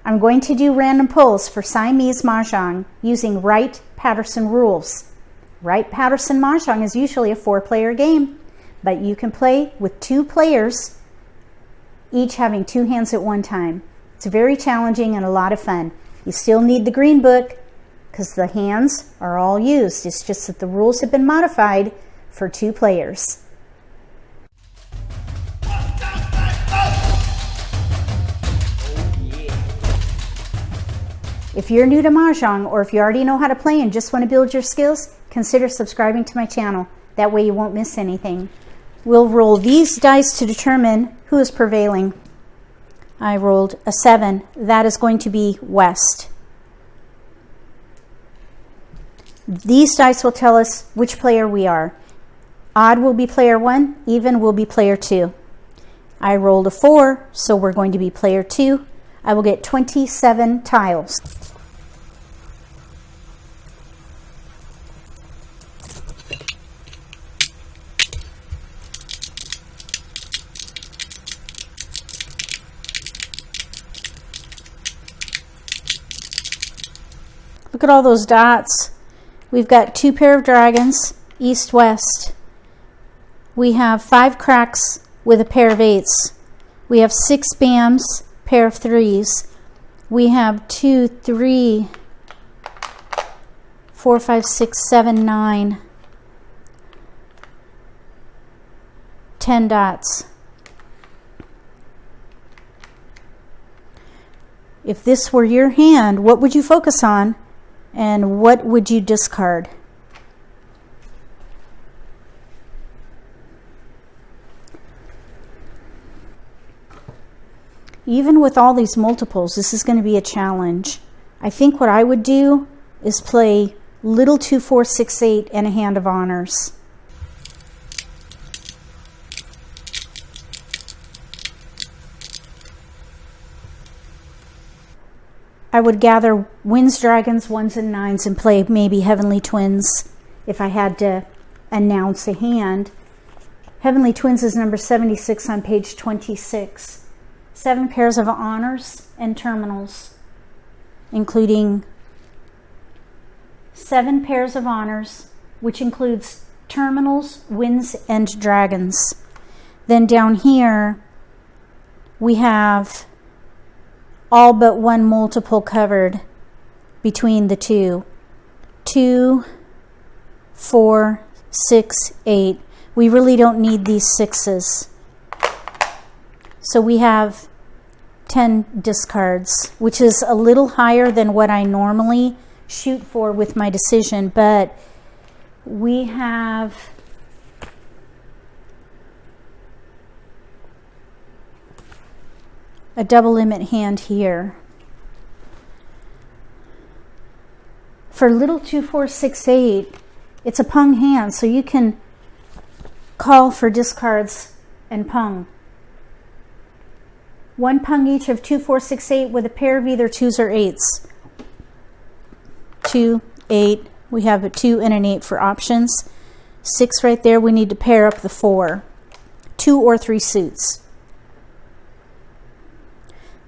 I'm going to do random pulls for Siamese Mah Jongg using Wright Patterson rules. Wright Patterson Mah Jongg is usually a 4-player game, but you can play with 2 players, each having 2 hands at one time. It's very challenging and a lot of fun. You still need the green book because the hands are all used. It's just that the rules have been modified for 2 players. If you're new to Mah Jongg, or if you already know how to play and just want to build your skills, consider subscribing to my channel. That way you won't miss anything. We'll roll these dice to determine who is prevailing. I rolled a 7. That is going to be West. These dice will tell us which player we are. Odd will be player 1, even will be player 2. I rolled a 4, so we're going to be player 2. I will get 27 tiles. Look at all those dots. We've got 2 pair of dragons, east, west. We have 5 cracks with a pair of 8s. We have 6 bams, pair of 3s. We have 2, 3, 4, 5, 6, 7, 9, 10 dots. If this were your hand, what would you focus on? And what would you discard? Even with all these multiples, this is going to be a challenge. I think what I would do is play little 2, 4, 6, 8 and a hand of honors. I would gather winds, dragons, 1s, and 9s and play maybe heavenly twins if I had to announce a hand. Heavenly twins is number 76 on page 26. 7 pairs of honors and terminals, including 7 pairs of honors, which includes terminals, winds, and dragons. Then down here, we have all but 1 multiple covered between the 2. 2, 4, 6, 8. We really don't need these 6s. So we have 10 discards, which is a little higher than what I normally shoot for with my decision, but we have a double limit hand here. For little 2, 4, 6, 8, it's a pung hand, so you can call for discards and pung. 1 pung each of 2, 4, 6, 8 with a pair of either 2s or 8s. 2, 8. We have a 2 and an 8 for options. 6 right there. We need to pair up the 4. 2 or 3 suits.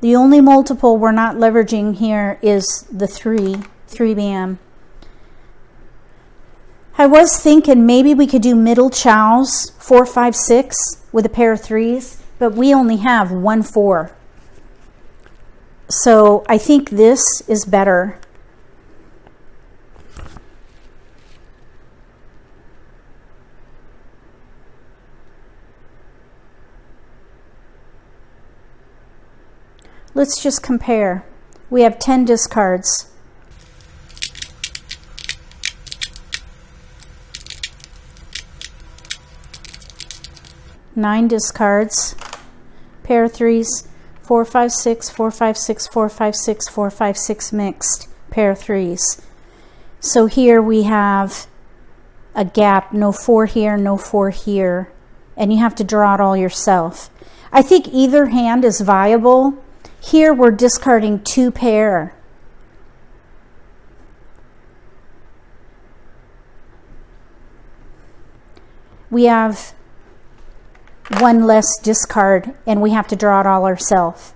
The only multiple we're not leveraging here is the 3 bam. I was thinking maybe we could do middle chows, 4, 5, 6 with a pair of 3s, but we only have 1 4. So I think this is better. Let's just compare. We have 10 discards. Nine discards. Pair of 3s. 4, 5, 6, 4, 5, 6, 4, 5, 6, 4, 5, 6 mixed. Pair of 3s. So here we have a gap. No 4 here, no 4 here. And you have to draw it all yourself. I think either hand is viable. Here we're discarding 2 pair. We have 1 less discard and we have to draw it all ourselves.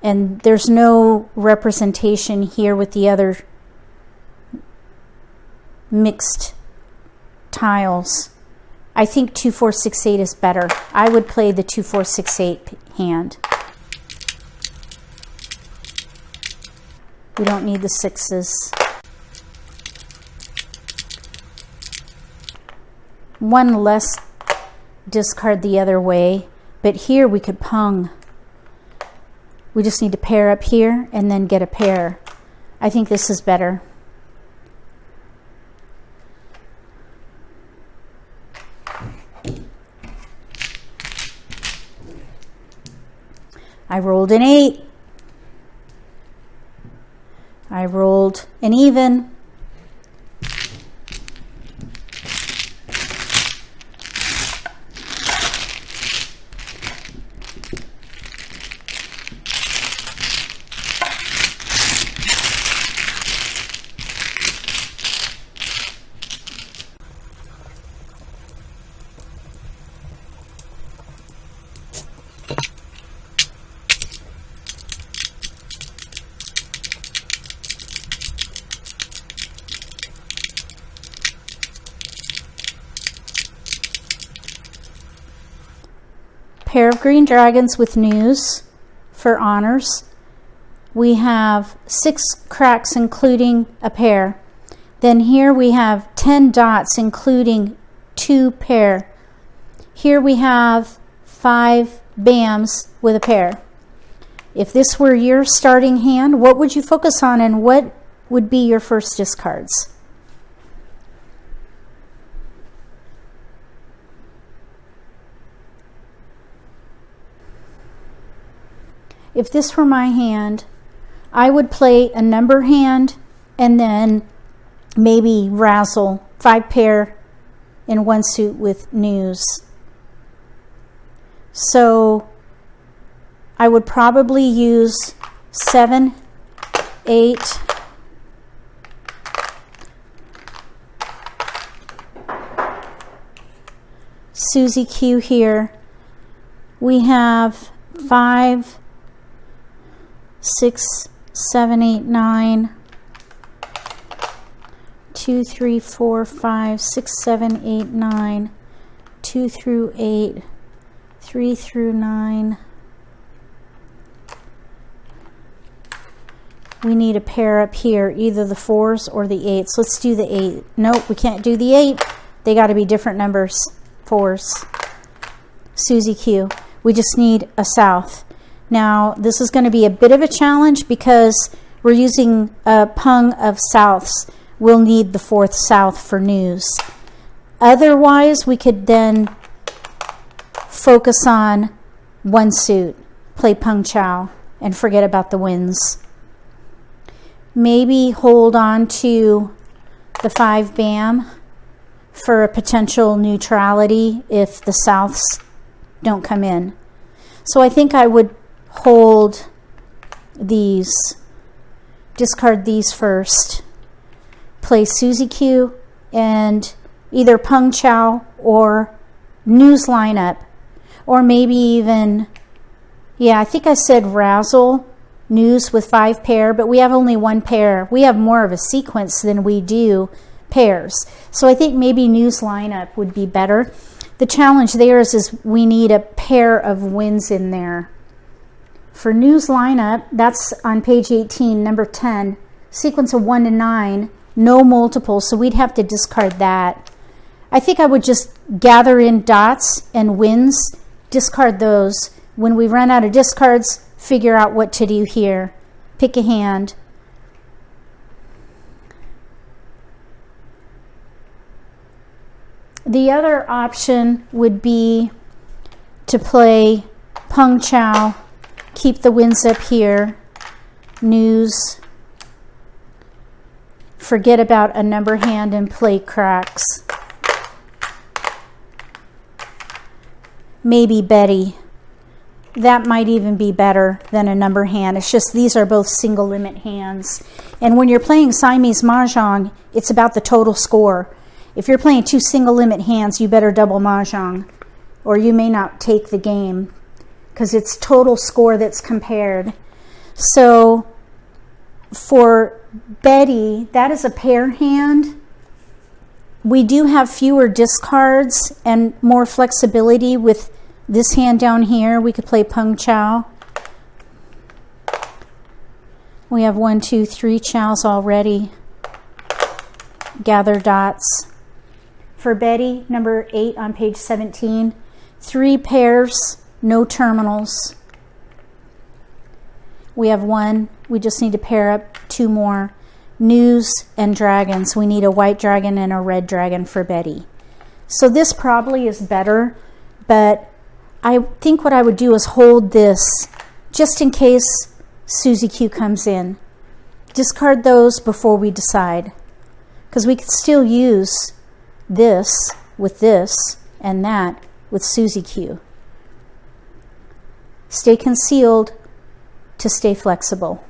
And there's no representation here with the other mixed tiles. I think 2, 4, 6, 8 is better. I would play the 2, 4, 6, 8 hand. We don't need the sixes. One less discard the other way, but here we could pung. We just need to pair up here and then get a pair. I think this is better. I rolled an 8. I rolled an even. Pair of green dragons with news for honors. We have 6 cracks including a pair. Then here we have 10 dots including 2 pair. Here we have 5 bams with a pair. If this were your starting hand, what would you focus on and what would be your first discards? If this were my hand, I would play a number hand and then maybe razzle 5 pair in 1 suit with news. So I would probably use 7, 8, Susie Q here. We have 5, 6, 7, 8, 9, 2, 3, 4, 5, 6, 7, 8, 9, 2 through 8, 3 through 9. We need a pair up here, either the 4s or the 8s. Let's do the 8. Nope, we can't do the 8. They got to be different numbers. 4s. Susie Q. We just need a south. Now, this is going to be a bit of a challenge because we're using a pung of souths. We'll need the 4th south for news. Otherwise, we could then focus on 1 suit, play pung chow, and forget about the wins. Maybe hold on to the 5 bam for a potential neutrality if the souths don't come in. So I think I would hold these, discard these first, play Susie Q and either pung chow or news lineup, or maybe even, yeah, I think I said razzle news with 5 pair, but we have only 1 pair. We have more of a sequence than we do pairs. So I think maybe news lineup would be better. The challenge there is we need a pair of wins in there. For news lineup, that's on page 18, number 10, sequence of 1 to 9, no multiples, so we'd have to discard that. I think I would just gather in dots and wins, discard those. When we run out of discards, figure out what to do here. Pick a hand. The other option would be to play pung chow, keep the wins up here, news, forget about a number hand and play cracks. Maybe Betty. That might even be better than a number hand. It's just these are both single limit hands. And when you're playing Siamese Mah Jongg, it's about the total score. If you're playing 2 single limit hands, you better double Mah Jongg, or you may not take the game because it's total score that's compared. So for Betty, that is a pair hand. We do have fewer discards and more flexibility with this hand down here. We could play Pung Chow. We have 1, 2, 3 chows already. Gather dots. For Betty, number 8 on page 17, 3 pairs, no terminals. We have 1. We just need to pair up 2 more. News and dragons. We need a white dragon and a red dragon for Betty. So this probably is better, but I think what I would do is hold this just in case Susie Q comes in. Discard those before we decide, because we could still use this with this and that with Susie Q. Stay concealed to stay flexible.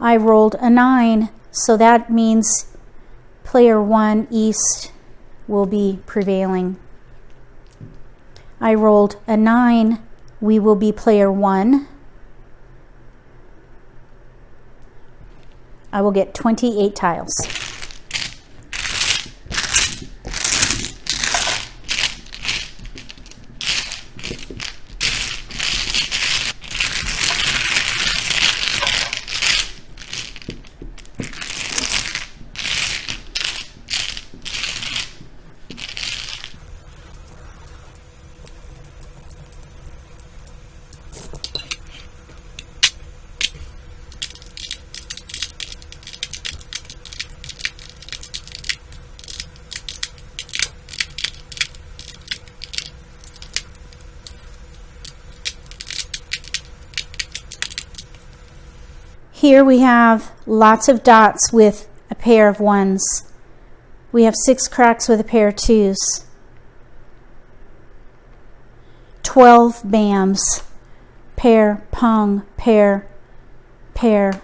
I rolled a 9, so that means player 1 east will be prevailing. I rolled a 9, we will be player 1. I will get 28 tiles. Here we have lots of dots with a pair of 1s. We have 6 cracks with a pair of 2s. 12 bams. Pair, pung, pair, pair,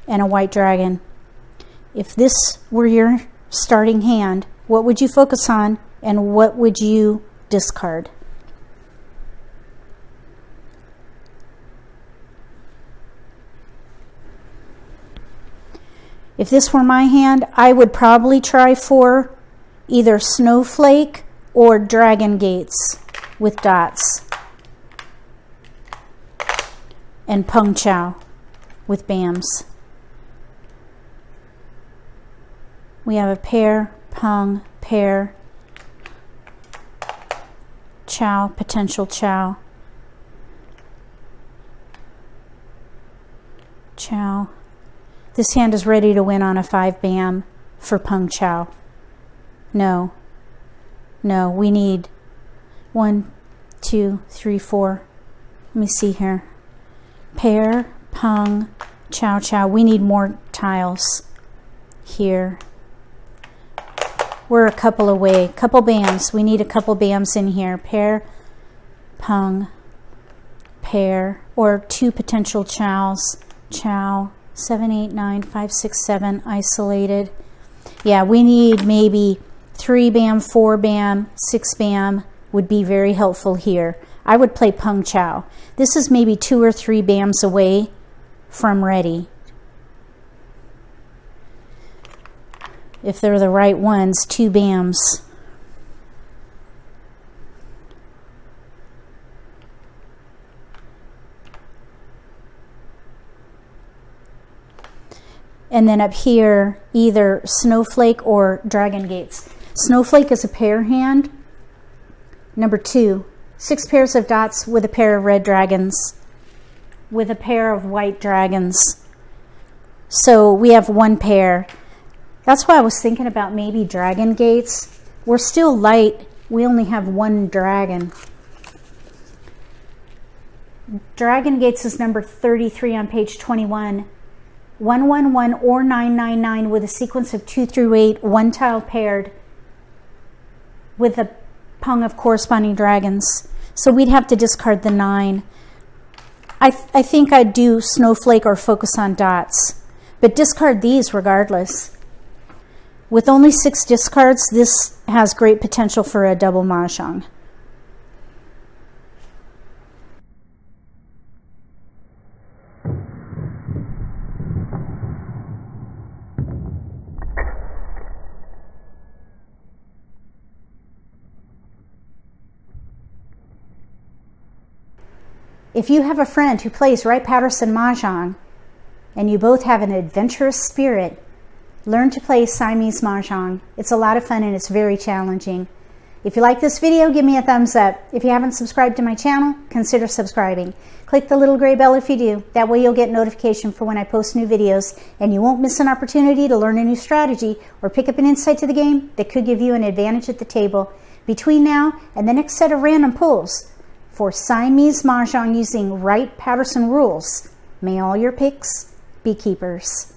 and a white dragon. If this were your starting hand, what would you focus on and what would you discard? If this were my hand, I would probably try for either snowflake or dragon gates with dots, and pung chow with bams. We have a pair, pung, pair, chow, potential chow, chow. This hand is ready to win on a 5 bam for pung chow. No, we need 1, 2, 3, 4. Let me see here. Pair, pung, chow, chow. We need more tiles here. We're a couple away. Couple bams. We need a couple bams in here. Pair, pung, pair, or 2 potential chows. Chow. 7, 8, 9, 5, 6, 7 isolated. Yeah, we need maybe 3 bam, 4 bam, 6 bam would be very helpful here. I would play pung chow. This is maybe 2 or 3 bams away from ready. If they're the right ones, 2 bams. And then up here, either snowflake or dragon gates. Snowflake is a pair hand. Number 2, 6 pairs of dots with a pair of red dragons, with a pair of white dragons. So we have 1 pair. That's why I was thinking about maybe dragon gates. We're still light. We only have 1 dragon. Dragon gates is number 33 on page 21. 111 or 999 with a sequence of 2 through 8, 1 tile paired with a pung of corresponding dragons. So we'd have to discard the 9. I think I'd do snowflake or focus on dots, but discard these regardless. With only 6 discards, this has great potential for a double Mah Jongg. If you have a friend who plays Wright Patterson Mah Jongg, and you both have an adventurous spirit, learn to play Siamese Mah Jongg. It's a lot of fun and it's very challenging. If you like this video, give me a thumbs up. If you haven't subscribed to my channel, consider subscribing. Click the little gray bell if you do. That way you'll get notification for when I post new videos, and you won't miss an opportunity to learn a new strategy or pick up an insight to the game that could give you an advantage at the table between now and the next set of random pulls for Siamese Mah Jongg using Wright Patterson rules. May all your picks be keepers.